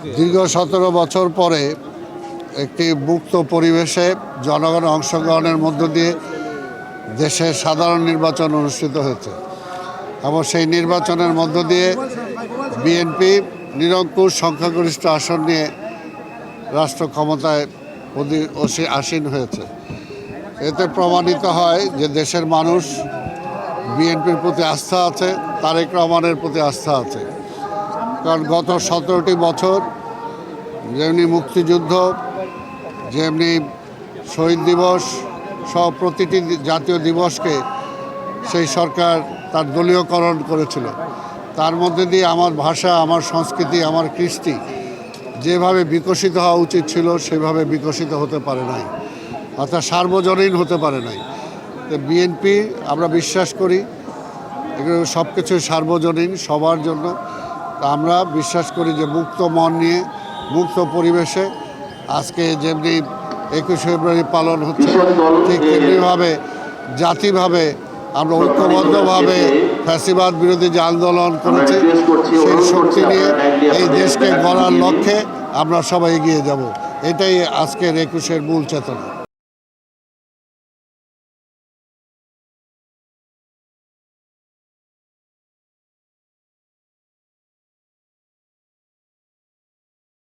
দীর্ঘ 17 বছর পরে একটি মুক্ত পরিবেশে জনগণের অংশগ্রহণের মধ্য দিয়ে দেশের সাধারণ নির্বাচন অনুষ্ঠিত হয়েছে এবং সেই নির্বাচনের মধ্য দিয়ে বিএনপি নিরঙ্কুশ সংখ্যাগরিষ্ঠ আসন নিয়ে রাষ্ট্র ক্ষমতায় আসীন হয়েছে। এতে প্রমাণিত হয় যে দেশের মানুষ বিএনপির প্রতি আস্থা আছে, তারেক রহমানের প্রতি আস্থা আছে। কারণ গত 17টি বছর যেমনি মুক্তিযুদ্ধ, যেমনি শহীদ দিবস সহ প্রতিটি জাতীয় দিবসকে সেই সরকার তার দলীয়করণ করেছিল। তার মধ্যে দিয়ে আমার ভাষা, আমার সংস্কৃতি, আমার কৃষ্টি যেভাবে বিকশিত হওয়া উচিত ছিল সেভাবে বিকশিত হতে পারে নাই, অর্থাৎ সার্বজনীন হতে পারে নাই। তো বিএনপি আমরা বিশ্বাস করি এগুলো সব কিছুই সার্বজনীন, সবার জন্য। তা আমরা বিশ্বাস করি যে মুক্ত মন নিয়ে মুক্ত পরিবেশে আজকে যেমনি 21 ফেব্রুয়ারি পালন হচ্ছে, ঠিক তেমনিভাবে জাতিভাবে আমরা ঐক্যবদ্ধভাবে ফ্যাসিবাদ বিরোধী যে আন্দোলন করেছি সেই শক্তি নিয়ে এই দেশকে গড়ার লক্ষ্যে আমরা সবাই এগিয়ে যাব। এটাই আজকের 21-এর মূল চেতনা।